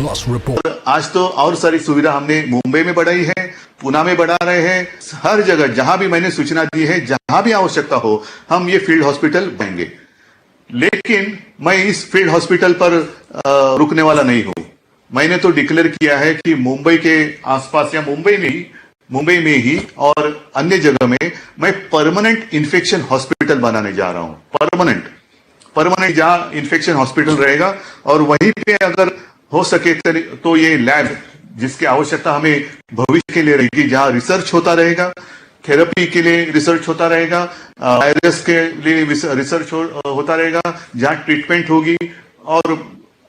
Plus report. आज तो और सारी सुविधा हमने मुंबई में बढ़ाई है, पुणे में बढ़ा रहे हैं, हर जगह जहां भी मैंने सूचना दी है, जहां भी आवश्यकता हो हम ये फील्ड हॉस्पिटल बनाएंगे। लेकिन मैं इस फील्ड हॉस्पिटल पर रुकने वाला नहीं हूं। मैंने तो डिक्लेयर किया है कि मुंबई के आसपास या मुंबई में ही और अन्य जगह में मैं परमानेंट इन्फेक्शन हॉस्पिटल बनाने जा रहा हूं। परमानेंट जहां इन्फेक्शन हॉस्पिटल रहेगा और वहीं पे अगर हो सके तो ये लैब जिसकी आवश्यकता हमें भविष्य के लिए रहेगी, जहां रिसर्च होता रहेगा, थेरेपी के लिए रिसर्च होता रहेगा, वायरस के लिए रिसर्च होता रहेगा, जहां ट्रीटमेंट होगी और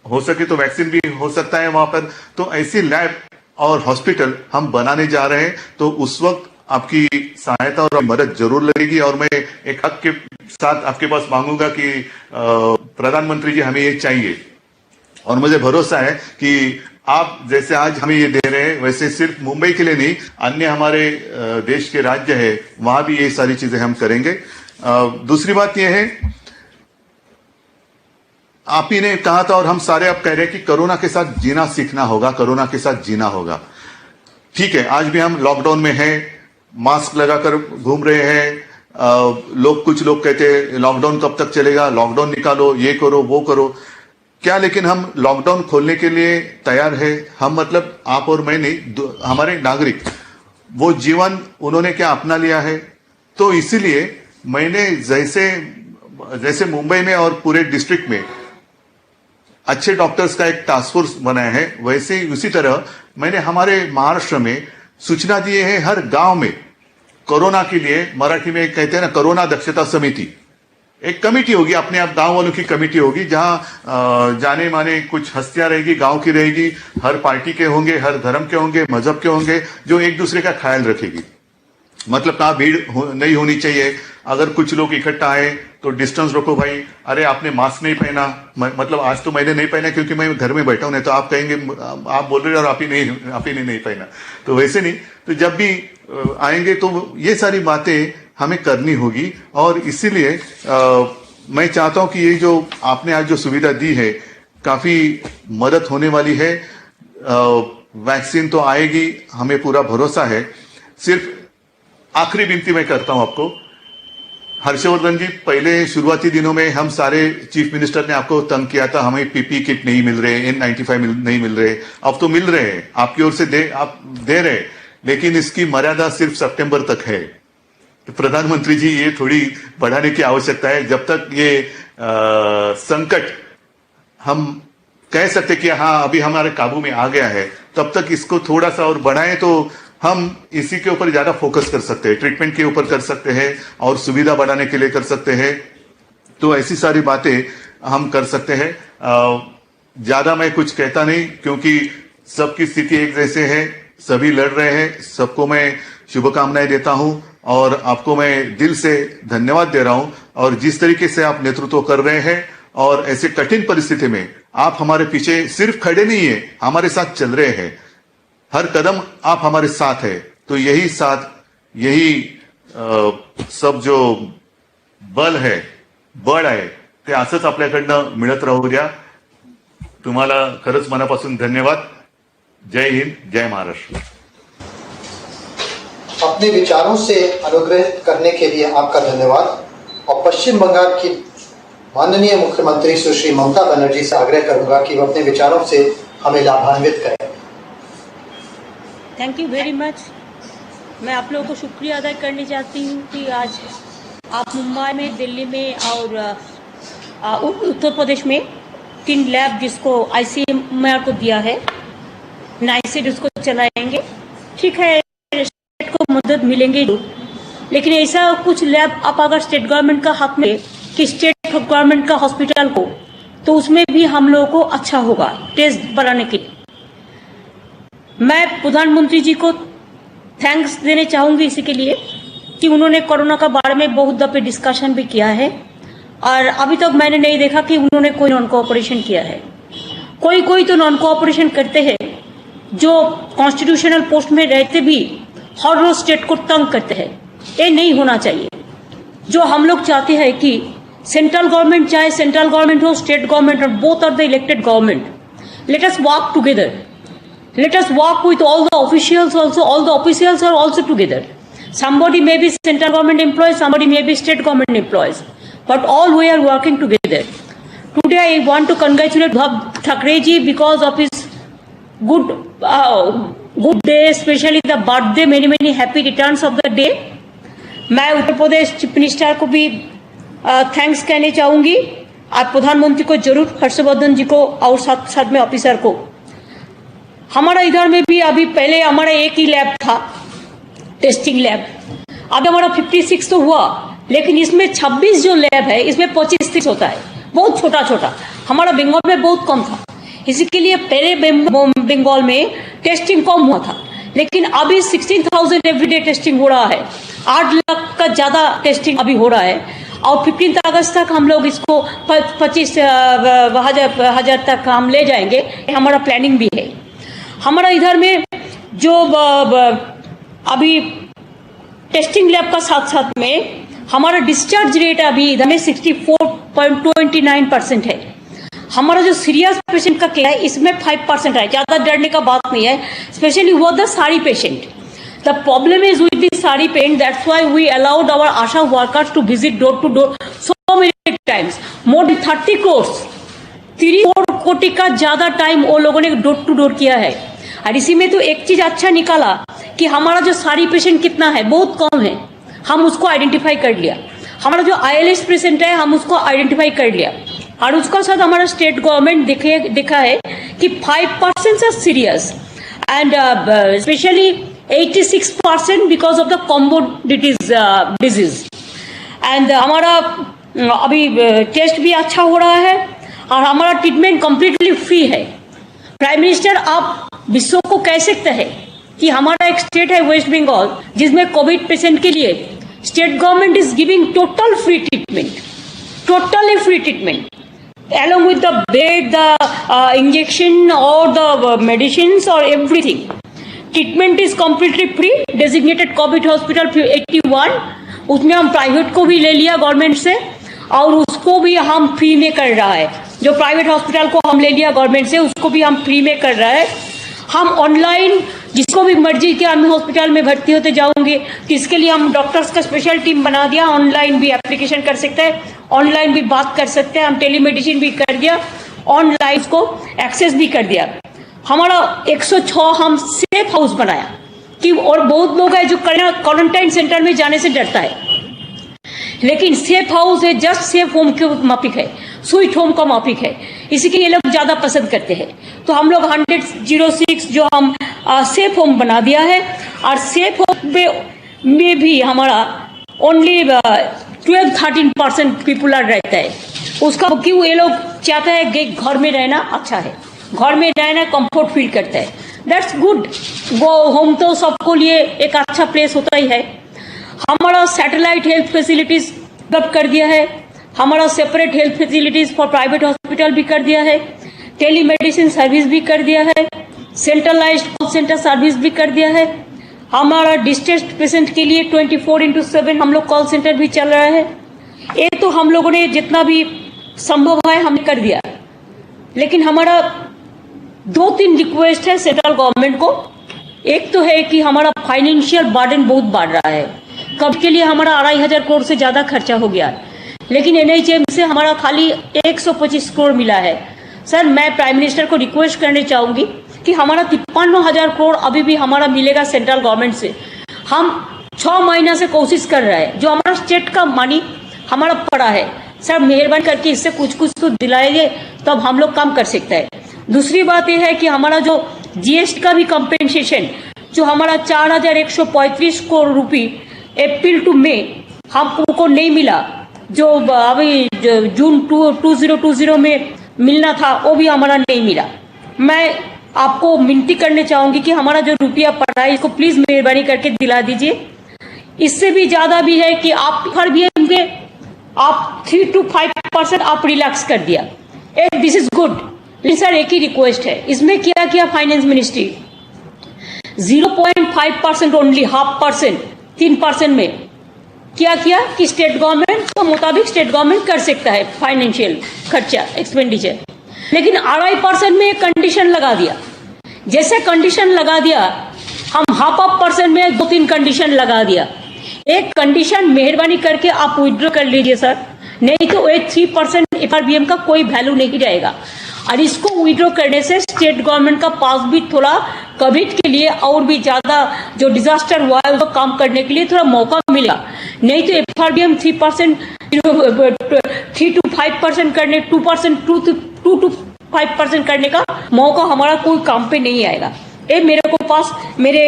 हो सके तो वैक्सीन भी हो सकता है वहां पर। तो ऐसी लैब और हॉस्पिटल हम बनाने जा रहे हैं। तो उस वक्त आपकी सहायता और मदद जरूर लगेगी और मैं एक हक के साथ आपके पास मांगूंगा कि प्रधानमंत्री जी हमें ये चाहिए। और मुझे भरोसा है कि आप जैसे आज हमें ये दे रहे हैं वैसे सिर्फ मुंबई के लिए नहीं, अन्य हमारे देश के राज्य है वहां भी ये सारी चीजें हम करेंगे। दूसरी बात यह है, आप ही ने कहा था और हम सारे अब कह रहे हैं कि कोरोना के साथ जीना सीखना होगा, कोरोना के साथ जीना होगा। ठीक है, आज भी हम लॉकडाउन में हैं, मास्क लगाकर घूम रहे हैं। कुछ लोग कहते हैं लॉकडाउन कब तक चलेगा, लॉकडाउन निकालो, ये करो वो करो। क्या लेकिन हम लॉकडाउन खोलने के लिए तैयार है? हम मतलब आप और मैं नहीं, हमारे नागरिक वो जीवन उन्होंने क्या अपना लिया है। तो इसीलिए मैंने जैसे मुंबई में और पूरे डिस्ट्रिक्ट में अच्छे डॉक्टर्स का एक टास्क फोर्स बनाया है, वैसे ही उसी तरह मैंने हमारे महाराष्ट्र में सूचना दी है हर गांव में कोरोना के लिए, मराठी में कहते हैं ना कोरोना दक्षता समिति, एक कमेटी होगी, अपने आप गांव वालों की कमेटी होगी, जहां जाने माने कुछ हस्तियां रहेगी, गांव की रहेगी, हर पार्टी के होंगे, हर धर्म के होंगे, मजहब के होंगे, जो एक दूसरे का ख्याल रखेगी। मतलब कहाँ भीड़ नहीं होनी चाहिए। अगर कुछ लोग इकट्ठा आए तो डिस्टेंस रखो भाई। अरे आपने मास्क नहीं पहना, मतलब आज तो मैंने नहीं पहना क्योंकि मैं घर में बैठा हूं, नहीं तो आप कहेंगे आप बोल रहे हो और आप ही ने नहीं पहना। तो वैसे नहीं, तो जब भी आएंगे तो ये सारी बातें हमें करनी होगी। और इसीलिए मैं चाहता हूं कि ये जो आपने आज जो सुविधा दी है काफी मदद होने वाली है। वैक्सीन तो आएगी, हमें पूरा भरोसा है। सिर्फ आखिरी विनती मैं करता हूं आपको, हर्षवर्धन जी, पहले शुरुआती दिनों में हम सारे चीफ मिनिस्टर ने आपको तंग किया था, हमें पीपी किट नहीं मिल रहे, N95 नहीं मिल रहे। अब तो मिल रहे हैं, आपकी ओर से आप दे रहे, लेकिन इसकी मर्यादा सिर्फ सितंबर तक है। तो प्रधानमंत्री जी ये थोड़ी बढ़ाने की आवश्यकता है। जब तक ये संकट हम कह सकते कि हाँ अभी हमारे काबू में आ गया है, तब तक इसको थोड़ा सा और बढ़ाएं तो हम इसी के ऊपर ज्यादा फोकस कर सकते हैं, ट्रीटमेंट के ऊपर कर सकते हैं और सुविधा बढ़ाने के लिए कर सकते हैं। तो ऐसी सारी बातें हम कर सकते हैं। ज्यादा मैं कुछ कहता नहीं क्योंकि सबकी स्थिति एक जैसे है, सभी लड़ रहे हैं। सबको मैं शुभकामनाएं देता हूं और आपको मैं दिल से धन्यवाद दे रहा हूं। और जिस तरीके से आप नेतृत्व कर रहे हैं और ऐसे कठिन परिस्थिति में आप हमारे पीछे सिर्फ खड़े नहीं है, हमारे साथ चल रहे हैं, हर कदम आप हमारे साथ है। तो यही साथ, यही सब जो बल आहे, बळ आहे, ते असंच आपल्याकडनं मिळत राहू द्या। तुम्हाला खरंच मनापासून धन्यवाद। जय हिंद, जय महाराष्ट्र। अपने विचारों से अनुग्रहित करने के लिए आपका धन्यवाद। और पश्चिम बंगाल की माननीय मुख्यमंत्री सुश्री ममता बनर्जी से आग्रह करूंगा कि वो अपने विचारों से हमें लाभान्वित करें। Thank you very much. मैं आप लोगों को शुक्रिया अदा करनी चाहती हूँ कि आज आप मुंबई में, दिल्ली में और उत्तर प्रदेश में 3 लैब जिसको ICMR को दिया है, नाइसेड उसको चलाएंगे। ठीक है, स्टेट को मदद मिलेंगे, लेकिन ऐसा कुछ लैब आप अगर स्टेट गवर्नमेंट का हक में कि स्टेट गवर्नमेंट का हॉस्पिटल को, तो उसमें भी हम लोगों को अच्छा होगा टेस्ट बढ़ाने के लिए। मैं प्रधानमंत्री जी को थैंक्स देने चाहूंगी इसी के लिए कि उन्होंने कोरोना का बारे में बहुत दफे डिस्कशन भी किया है और अभी तक मैंने नहीं देखा कि उन्होंने कोई नॉन कोऑपरेशन किया है। कोई तो नॉन कोऑपरेशन करते हैं जो कॉन्स्टिट्यूशनल पोस्ट में रहते भी हर रोज स्टेट को तंग करते हैं। ये नहीं होना चाहिए। जो हम लोग चाहते हैं कि सेंट्रल गवर्नमेंट, चाहे सेंट्रल गवर्नमेंट हो, स्टेट गवर्नमेंट हो, both are the elected government, Let us work together. Let us work with all the officials also. All the officials are also together. Somebody may be central government employees, somebody may be state government employees, but all we are working together. Today I want to congratulate Bhav Thackeray ji because of his good day, especially the birthday. Many happy returns of the day. मैं Uttar Pradesh chief minister को भी thanks कहने चाहूंगी, आप प्रधानमंत्री को जरूर, हर्षवर्धन जी को और साथ में ऑफिसर को। हमारा इधर में भी अभी पहले हमारा एक ही लैब था, टेस्टिंग लैब। अभी हमारा 56 तो हुआ, लेकिन इसमें 26 जो लैब है इसमें 25-30 होता है, बहुत छोटा छोटा। हमारा बंगाल में बहुत कम था, इसी के लिए पहले बंगाल में टेस्टिंग कम हुआ था, लेकिन अभी 16,000 एवरीडे टेस्टिंग हो रहा है। 8 लाख का ज्यादा टेस्टिंग अभी हो रहा है, और 15 अगस्त तक हम लोग इसको 25,000 तक हम ले जाएंगे, हमारा प्लानिंग भी है। हमारा इधर में जो अभी टेस्टिंग लैब का साथ साथ में हमारा डिस्चार्ज रेट अभी इधर में 64.29% है। हमारा जो सीरियस पेशेंट का केस है इसमें 5% है, ज्यादा डरने का बात नहीं है, स्पेशली वो the SARI patient. The problem is with the SARI patient, that's why we allowed our ASHA workers to visit door to door so many times, more than 30 crores, 3 कोटी का ज्यादा टाइम वो लोगों ने डोर टू डोर किया है। और इसी में तो एक चीज अच्छा निकाला कि हमारा जो सारी पेशेंट कितना है, बहुत कम है, हम उसको आइडेंटिफाई कर लिया। हमारा जो ILS पेशेंट है हम उसको आइडेंटिफाई कर लिया, और उसका साथ हमारा स्टेट गवर्नमेंट देखा है कि 5% are serious and specially 86% because of the comorbidities disease. And हमारा अभी टेस्ट भी अच्छा हो रहा है और हमारा ट्रीटमेंट कंप्लीटली फ्री है। प्राइम मिनिस्टर, आप विश्व को कह सकते हैं कि हमारा एक स्टेट है वेस्ट बंगाल जिसमें कोविड पेशेंट के लिए state government is giving total free treatment, totally free treatment along with the bed, the injection or the medicines or everything. Treatment is completely free. Designated COVID hospital 81, उसमें हम private को भी ले लिया government से, और उसको भी हम फ्री में कर रहा है। जो प्राइवेट हॉस्पिटल को हम ले लिया गवर्नमेंट से उसको भी हम फ्री में कर रहा है। हम ऑनलाइन जिसको भी मर्जी के हम हॉस्पिटल में भर्ती होते जाओगे तो इसके लिए हम डॉक्टर्स का स्पेशल टीम बना दिया, ऑनलाइन भी एप्लीकेशन कर सकते हैं, ऑनलाइन भी बात कर सकते हैं, हम टेलीमेडिसिन भी कर दिया, ऑनलाइन को एक्सेस भी कर दिया। हमारा 106 हम सेफ हाउस बनाया कि, और बहुत लोग हैं जो क्वारंटाइन सेंटर में जाने से डरता है, लेकिन सेफ हाउस है जस्ट सेफ होम के माफिक है, स्वीट होम का माफिक है, इसी के ये लोग ज्यादा पसंद करते हैं। तो हम लोग 100-06 जो हम सेफ होम बना दिया है, और सेफ होम में भी हमारा ओनली 12-13% पीपुल रहता है। उसका क्यों, ये लोग चाहते हैं कि घर में रहना अच्छा है, घर में रहना कंफर्ट फील करता है, दैट्स गुड। वो होम तो सबको लिए एक अच्छा प्लेस होता ही है। हमारा सैटेलाइट हेल्थ फैसिलिटीज डेवलप कर दिया है, हमारा separate health facilities for private hospital भी कर दिया है, टेलीमेडिसिन सर्विस भी कर दिया है, सेंट्रलाइज्ड कॉल सेंटर सर्विस भी कर दिया है। हमारा डिस्ट्रेस पेशेंट के लिए 24/7 हम लोग कॉल सेंटर भी चल रहा है। ये तो हम लोगों ने जितना भी संभव है हमने कर दिया, लेकिन हमारा 2-3 रिक्वेस्ट है सेंट्रल गवर्नमेंट को। एक तो है कि हमारा फाइनेंशियल बर्डन बहुत बढ़ रहा है, कब के लिए हमारा 2,500 करोड़ से ज्यादा खर्चा हो गया, लेकिन NHM से हमारा खाली 125 करोड़ मिला है। सर, मैं प्राइम मिनिस्टर को रिक्वेस्ट करने चाहूंगी कि हमारा 53,000 करोड़ अभी भी हमारा मिलेगा सेंट्रल गवर्नमेंट से। हम 6 महीना से कोशिश कर रहे हैं, जो हमारा स्टेट का मनी हमारा पड़ा है, सर मेहरबानी करके इससे कुछ तो दिलाइए, तब हम लोग काम कर सकते हैं। दूसरी बात यह है कि हमारा जो GST का भी कंपेंसेशन जो हमारा 4,135 करोड़ रुपये अप्रैल टू मई हमको नहीं मिला, जो अभी जून 2020 में मिलना था वो भी हमारा नहीं मिला। मैं आपको विनती करने चाहूंगी कि हमारा जो रुपया पड़ा है इसको प्लीज मेहरबानी करके दिला दीजिए। इससे भी ज्यादा भी है कि आप हर भी आप 3-5% आप रिलैक्स कर दिया, दिस इज गुड। लेकिन सर एक ही रिक्वेस्ट है, इसमें क्या किया फाइनेंस मिनिस्ट्री 0.5% ओनली, 0.5%, 3% में क्या किया कि स्टेट गवर्नमेंट के मुताबिक स्टेट गवर्नमेंट कर सकता है फाइनेंशियल खर्चा एक्सपेंडिचर, लेकिन 2.5% में एक कंडीशन लगा दिया। जैसे कंडीशन लगा दिया, हम 0.5% में 2-3 कंडीशन लगा दिया। एक कंडीशन मेहरबानी करके आप विड्रॉ कर लीजिए सर, नहीं तो 3% FRBM का कोई वैल्यू नहीं रहेगा। और इसको विड्रॉ करने से स्टेट गवर्नमेंट का पास भी थोड़ा कोविड के लिए और भी ज्यादा जो डिजास्टर हुआ है उसको काम करने के लिए थोड़ा मौका मिलेगा। नहीं तो FRBM 3% 3 to 5% करने 2 to 5% करने का मौका हमारा कोई काम पे नहीं आएगा। ये मेरे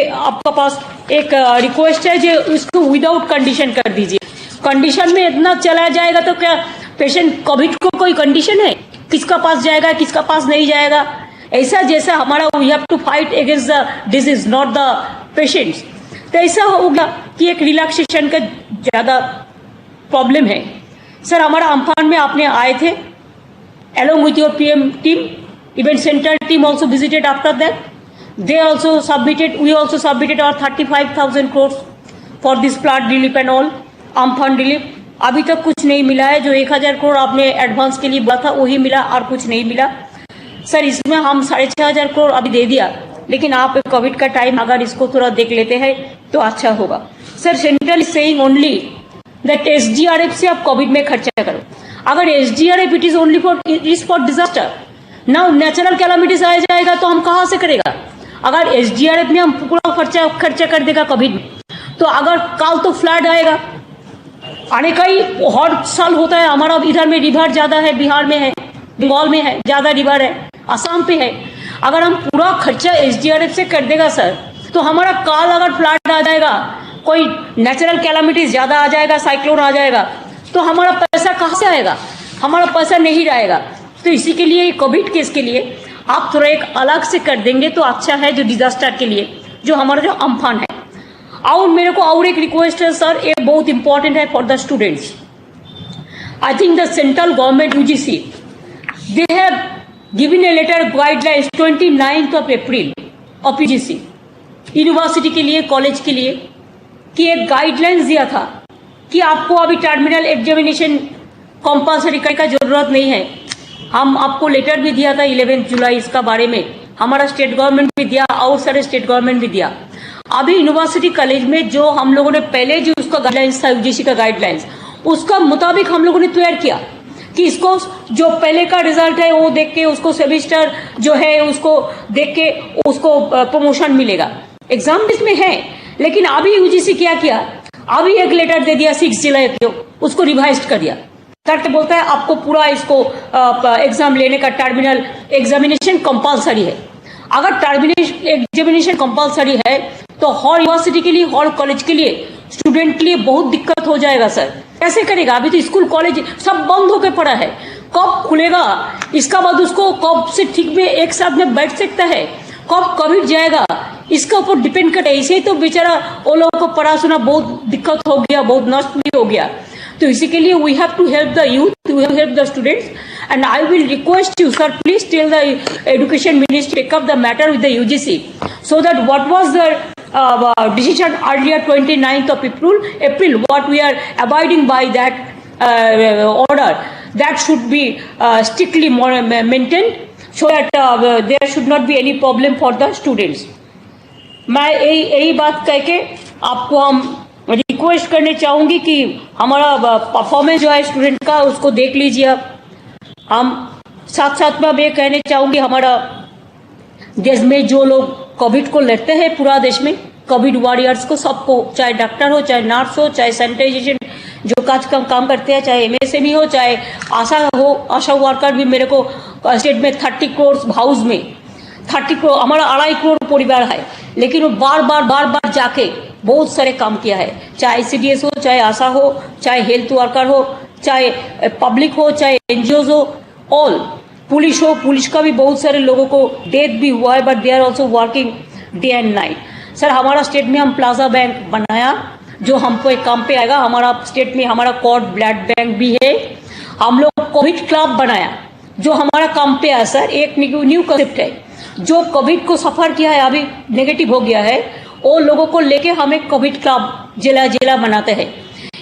आपका पास एक रिक्वेस्ट है, जो इसको विदाउट कंडीशन कर दीजिए। कंडीशन में इतना चला जाएगा तो क्या पेशेंट कोविड को कोई कंडीशन है, किसका पास जाएगा किसका पास नहीं जाएगा? ऐसा जैसा हमारा we have to fight against the disease not the patients, तो ऐसा होगा कि एक रिलैक्सेशन का ज्यादा प्रॉब्लम है। सर हमारा अम्फान में आपने आए थे along with your PM team, event center team also visited after that. They also submitted, we also submitted our 35,000 crores for this flood relief and all, Amphan relief. अभी तक कुछ नहीं मिला है। जो 1,000 करोड़ आपने एडवांस के लिए बोला था वही मिला और कुछ नहीं मिला। सर इसमें हम 6,500 करोड़ अभी दे दिया, लेकिन आप कोविड का टाइम अगर इसको थोड़ा देख लेते हैं तो अच्छा होगा। Sir central is saying only that SDRF से आप कोविड में खर्चा करो। अगर SDRF it is only for disaster, ना नेचुरल कैलामिटीज आ जाएगा तो हम कहाँ से करेगा? अगर SDRF में हम पूरा खर्चा कर देगा कोविड में, तो अगर कल तो फ्लड आएगा, आने का ही हर साल होता है। हमारा इधर में रिवर ज्यादा है, बिहार में है, बंगाल में है, ज्यादा रिवर है, असम पे है। अगर हम पूरा खर्चा SDRF से कर देगा सर, तो हमारा काल अगर फ्लड आ जाएगा, कोई नेचुरल कैलामिटीज ज्यादा आ जाएगा, साइक्लोन आ जाएगा, तो हमारा पैसा कहाँ से आएगा? हमारा पैसा नहीं रहेगा। तो इसी के लिए कोविड केस के लिए आप थोड़ा एक अलग से कर देंगे तो अच्छा है, जो डिजास्टर के लिए जो हमारा जो अम्फान है। और मेरे को और एक रिक्वेस्ट है सर, ये बहुत इंपॉर्टेंट है for the students. I think the central government UGC they have given a letter guidelines 29 April of UGC university के लिए, कॉलेज के लिए, कि एक गाइडलाइंस दिया था कि आपको अभी टर्मिनल एग्जामिनेशन कंपल्सरी करने का जरूरत नहीं है। हम आपको लेटर भी दिया था 11 जुलाई इसका बारे में, हमारा स्टेट गवर्नमेंट भी दिया और सारे स्टेट गवर्नमेंट भी दिया। अभी यूनिवर्सिटी कॉलेज में जो हम लोगों ने पहले जो उसका गाइडलाइंस था UGC का गाइडलाइंस, उसका मुताबिक हम लोगों ने तैयार किया कि इसको जो पहले का रिजल्ट है वो देख के, उसको सेमेस्टर जो है उसको देख के उसको प्रमोशन मिलेगा। एग्जाम इसमें है, लेकिन अभी UGC क्या किया, अभी एक लेटर दे दिया 6 जुलाई को, उसको रिवाइज कर दिया करके बोलता है आपको पूरा इसको एग्जाम लेने का टर्मिनल एग्जामिनेशन कंपल्सरी है। अगर टर्मिनल एग्जामिनेशन कंपल्सरी है तो हर यूनिवर्सिटी के लिए, हर कॉलेज के लिए, स्टूडेंट के लिए बहुत दिक्कत हो जाएगा सर। कैसे करेगा? अभी तो स्कूल कॉलेज सब बंद होकर पड़ा है, कब खुलेगा? इसका बाद उसको कब से ठीक में एक साथ में बैठ सकता है, कब कोविड जाएगा, इसका ऊपर डिपेंड करता है। इसे तो बेचारा वो लोगों को पढ़ा सुना बहुत दिक्कत हो गया, बहुत नष्ट भी हो गया। तो इसी के लिए we have to help the youth, we have help the students, and I will request you sir, please tell the education ministry take up the matter with the UGC so that what was the decision earlier 29th of April, what we are abiding by that order, that should be strictly maintained so that there should not be any problem for the students. मैं यही बात कह के आपको हम request करने चाहूंगी कि हमारा परफॉर्मेंस जो है स्टूडेंट का उसको देख लीजिए आप। हम साथ साथ में अब ये कहने चाहूंगी, हमारा देश में जो लोग कोविड को लड़ते हैं, पूरा देश में कोविड वॉरियर्स को, सबको, चाहे डॉक्टर हो, चाहे नर्स हो, चाहे सैनिटाइजेशन जो काम करते हैं, चाहे MSME हो, चाहे आशा हो, आशा वर्कर भी मेरे को स्टेट में 30 करोड़ हाउस में 30 करोड़, हमारा 2.5 करोड़ परिवार है, लेकिन वो बार बार जाके बहुत सारे काम किया है, चाहे ICDS हो, चाहे आशा हो, चाहे हेल्थ वर्कर हो, चाहे पब्लिक हो, चाहे NGOs हो, ऑल, पुलिस हो, पुलिस का भी बहुत सारे लोगों को डेथ भी हुआ है, but they are also working day and night. Sir हमारा स्टेट में हम प्लाजा बैंक बनाया जो हमको एक काम पे आएगा। हमारा स्टेट में हमारा कॉर्ड ब्लड बैंक भी है। हम लोग कोविड क्लब बनाया जो हमारा काम पे आया सर, एक न्यू कंसेप्ट है। जो कोविड को सफर किया है, अभी नेगेटिव हो गया है, वो लोगों को लेके हम एक कोविड क्लब जिला बनाते हैं।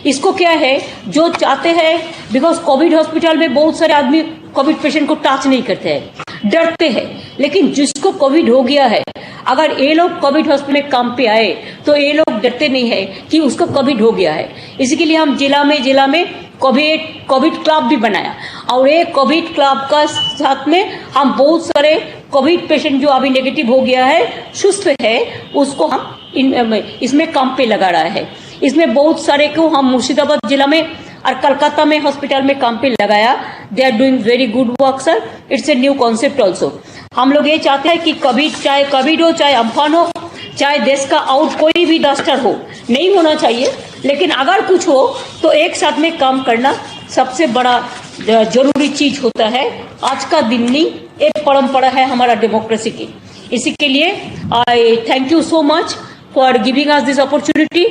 इसको क्या है, जो चाहते हैं, बिकॉज कोविड हॉस्पिटल में बहुत सारे आदमी कोविड पेशेंट को टच नहीं करते हैं, डरते हैं। लेकिन जिसको कोविड हो गया है, अगर ये लोग कोविड हॉस्पिटल में काम पे आए तो ये लोग डरते नहीं है कि उसको कोविड हो गया है। इसी लिए हम जिला में कोविड क्लब भी बनाया, और ये कोविड क्लब का साथ में हम बहुत सारे कोविड पेशेंट जो अभी नेगेटिव हो गया है, सुस्त है, उसको हम इसमें काम पे लगा रहा है। इसमें बहुत सारे को हम मुर्शिदाबाद जिला में और कलकत्ता में हॉस्पिटल में काम पे लगाया। They are doing very good work sir. It's a new concept also. हम लोग ये चाहते हैं कि चाहे कोविड हो, चाहे अम्फान हो, चाहे देश का आउट कोई भी डिजास्टर हो, नहीं होना चाहिए, लेकिन अगर कुछ हो तो एक साथ में काम करना सबसे बड़ा जरूरी चीज होता है। आज का दिन नहीं, एक परंपरा है हमारा डेमोक्रेसी की। इसी के लिए आई thank you so much for giving us this opportunity.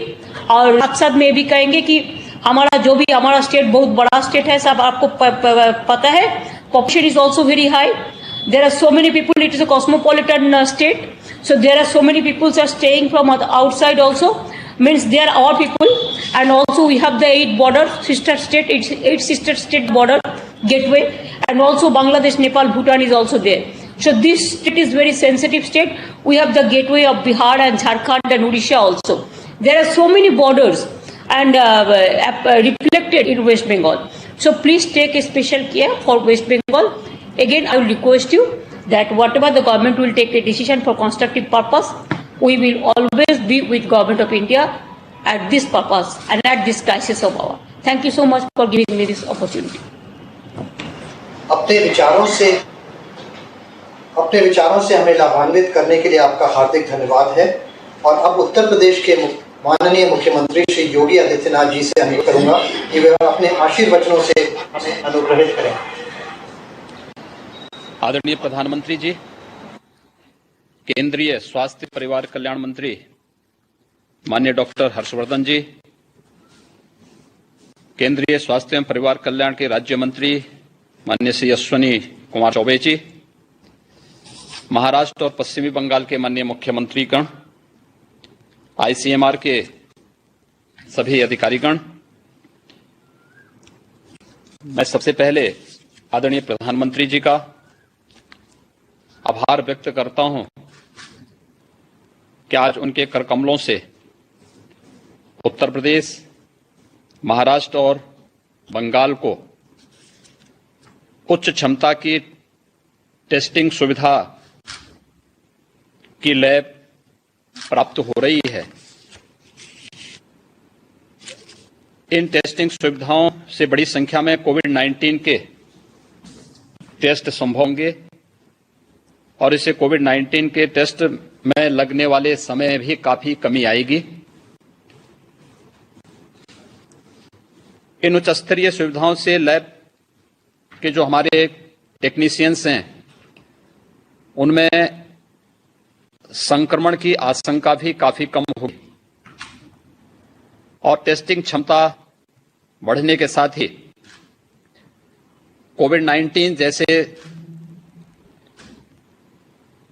और साथ साथ में ये भी कहेंगे कि हमारा स्टेट बहुत बड़ा स्टेट है, सब आपको पता है। Population is also very high. There are so many people, it is a cosmopolitan state, so there are so many people are staying from outside also, means they are our people. And also we have the 8 sister state border gateway, and also Bangladesh, Nepal, Bhutan is also there. So this state is very sensitive state. We have the gateway of Bihar and Jharkhand and Odisha also. There are so many borders and reflected in West Bengal. So please take a special care for West Bengal. Again, I will request you that whatever the government will take a decision for constructive purpose, we will always be with Government of India at this purpose and at this crisis of our. Thank you so much for giving me this opportunity. अपने विचारों से हमें लाभान्वित करने के लिए आपका हार्दिक धन्यवाद है। और अब उत्तर प्रदेश के माननीय मुख्यमंत्री श्री योगी आदित्यनाथ जी से अनुरोध करूंगा कि वे अपने आशीर्वचनों से हमें अनुग्रहित करें। आदरणीय प्रधानमंत्री जी, केंद्रीय स्वास्थ्य परिवार कल्याण मंत्री माननीय डॉक्टर हर्षवर्धन जी, केंद्रीय स्वास्थ्य एवं परिवार कल्याण के राज्य मंत्री माननीय श्री अश्विनी कुमार चौबे जी, महाराष्ट्र और पश्चिमी बंगाल के माननीय मुख्यमंत्रीगण, आईसीएमआर के सभी अधिकारीगण, मैं सबसे पहले आदरणीय प्रधानमंत्री जी का आभार व्यक्त करता हूं कि आज उनके करकमलों से उत्तर प्रदेश, महाराष्ट्र और बंगाल को उच्च क्षमता की टेस्टिंग सुविधा की लैब प्राप्त हो रही है। इन टेस्टिंग सुविधाओं से बड़ी संख्या में कोविड-19 के टेस्ट संभव होंगे और इससे कोविड-19 के टेस्ट में लगने वाले समय में भी काफी कमी आएगी। इन उच्च स्तरीय सुविधाओं से लैब के जो हमारे टेक्नीशियंस हैं, उनमें संक्रमण की आशंका भी काफी कम होगी और टेस्टिंग क्षमता बढ़ने के साथ ही कोविड-19 जैसे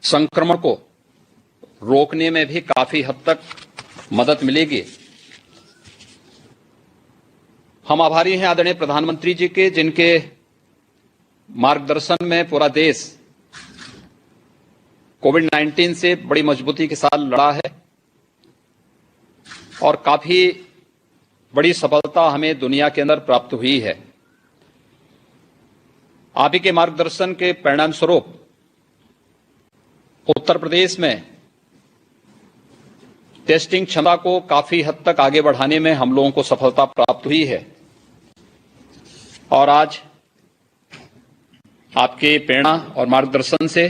संक्रमण को रोकने में भी काफी हद तक मदद मिलेगी। हम आभारी हैं आदरणीय प्रधानमंत्री जी के, जिनके मार्गदर्शन में पूरा देश कोविड-19 से बड़ी मजबूती के साथ लड़ा है और काफी बड़ी सफलता हमें दुनिया के अंदर प्राप्त हुई है। आप ही के मार्गदर्शन के परिणाम स्वरूप उत्तर प्रदेश में टेस्टिंग क्षमता को काफी हद तक आगे बढ़ाने में हम लोगों को सफलता प्राप्त हुई है और आज आपके प्रेरणा और मार्गदर्शन से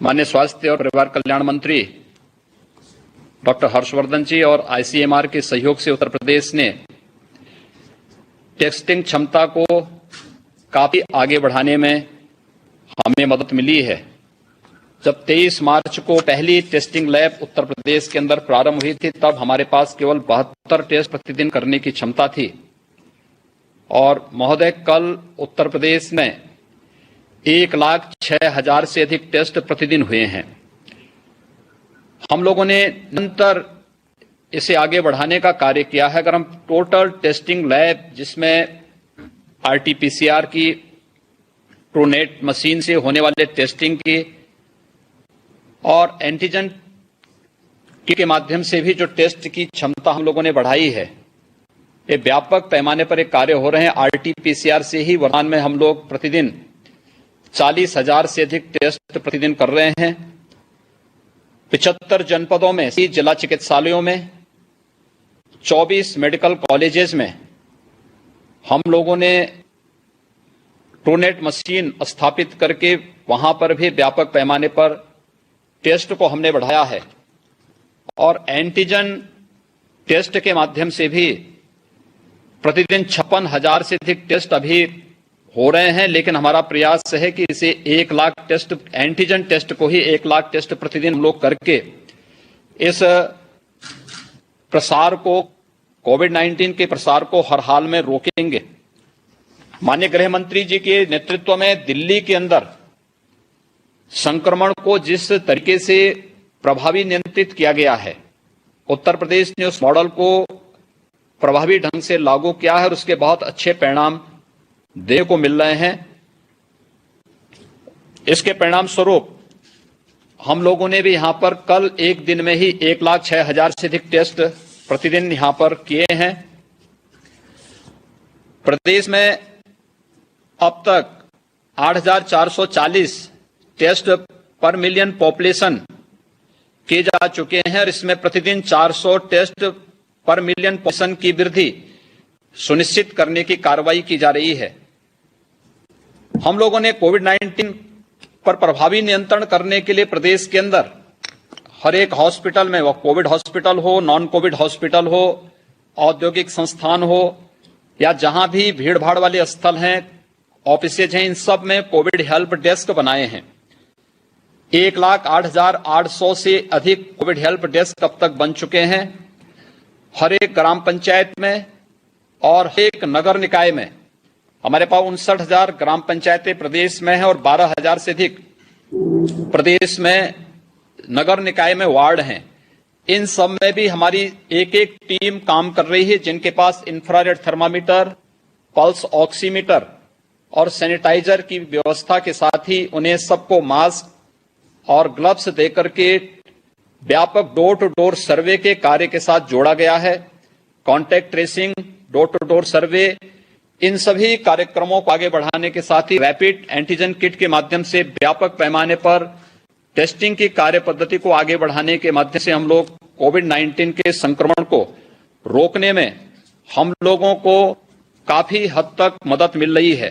माननीय स्वास्थ्य और परिवार कल्याण मंत्री डॉक्टर हर्षवर्धन जी और आईसीएमआर के सहयोग से उत्तर प्रदेश ने टेस्टिंग क्षमता को काफी आगे बढ़ाने में हमें मदद मिली है। जब 23 मार्च को पहली टेस्टिंग लैब उत्तर प्रदेश के अंदर प्रारंभ हुई थी, तब हमारे पास केवल 72 टेस्ट प्रतिदिन करने की क्षमता थी और महोदय कल उत्तर प्रदेश में 1,06,000 से अधिक टेस्ट प्रतिदिन हुए हैं। हम लोगों ने निरंतर इसे आगे बढ़ाने का कार्य किया है। अगर हम टोटल टेस्टिंग लैब जिसमें आरटीपीसीआर की, ट्रूनेट मशीन से होने वाले टेस्टिंग की और एंटीजन के माध्यम से भी जो टेस्ट की क्षमता हम लोगों ने बढ़ाई है, ये व्यापक पैमाने पर एक कार्य हो रहे हैं। आरटीपीसीआर से ही वर्तमान में हम लोग प्रतिदिन 40,000 से अधिक टेस्ट प्रतिदिन कर रहे हैं। 75 जनपदों में, जिला चिकित्सालयों में, 24 मेडिकल कॉलेजेस में हम लोगों ने ट्रूनेट मशीन स्थापित करके वहां पर भी व्यापक पैमाने पर टेस्ट को हमने बढ़ाया है और एंटीजन टेस्ट के माध्यम से भी प्रतिदिन 56,000 से अधिक टेस्ट अभी हो रहे हैं। लेकिन हमारा प्रयास है कि इसे 1 लाख टेस्ट, एंटीजन टेस्ट को ही 1 लाख टेस्ट प्रतिदिन हम लोग करके इस प्रसार को, कोविड-19 के प्रसार को हर हाल में रोकेंगे। माननीय गृह मंत्री जी के नेतृत्व में दिल्ली के अंदर संक्रमण को जिस तरीके से प्रभावी नियंत्रित किया गया है, उत्तर प्रदेश ने उस मॉडल को प्रभावी ढंग से लागू किया है और उसके बहुत अच्छे परिणाम देखने को मिल रहे हैं। इसके परिणाम स्वरूप हम लोगों ने भी यहां पर कल एक दिन में ही 1,06,000 से अधिक टेस्ट प्रतिदिन यहां पर किए हैं। प्रदेश में अब तक 8,440 टेस्ट पर मिलियन पॉपुलेशन किए जा चुके हैं और इसमें प्रतिदिन 400 टेस्ट पर मिलियन पॉपुलेशन की वृद्धि सुनिश्चित करने की कार्रवाई की जा रही है। हम लोगों ने कोविड-19 पर प्रभावी नियंत्रण करने के लिए प्रदेश के अंदर हर एक हॉस्पिटल में, वह कोविड हॉस्पिटल हो, नॉन कोविड हॉस्पिटल हो, औद्योगिक संस्थान हो या जहां भी भीड़ भाड़ वाले स्थल हैं, ऑफिसेज हैं, इन सब में कोविड हेल्प डेस्क बनाए हैं। 1,08,800 से अधिक कोविड हेल्प डेस्क अब तक बन चुके हैं। हर एक ग्राम पंचायत में और हर एक नगर निकाय में हमारे पास 59,000 ग्राम पंचायतें प्रदेश में हैं और 12,000 से अधिक प्रदेश में नगर निकाय में वार्ड हैं। इन सब में भी हमारी एक एक टीम काम कर रही है, जिनके पास इंफ्रारेड थर्मामीटर, पल्स ऑक्सीमीटर और सैनिटाइजर की व्यवस्था के साथ ही उन्हें सबको मास्क और ग्लव्स देकर के व्यापक डोर टू डोर सर्वे के कार्य के साथ जोड़ा गया है। Contact tracing, door to door survey, इन सभी कार्यक्रमों को आगे बढ़ाने के साथ ही रैपिड एंटीजन किट के माध्यम से व्यापक पैमाने पर टेस्टिंग की कार्य पद्धति को आगे बढ़ाने के माध्यम से हम लोग कोविड-19 के संक्रमण को रोकने में हम लोगों को काफी हद तक मदद मिल रही है।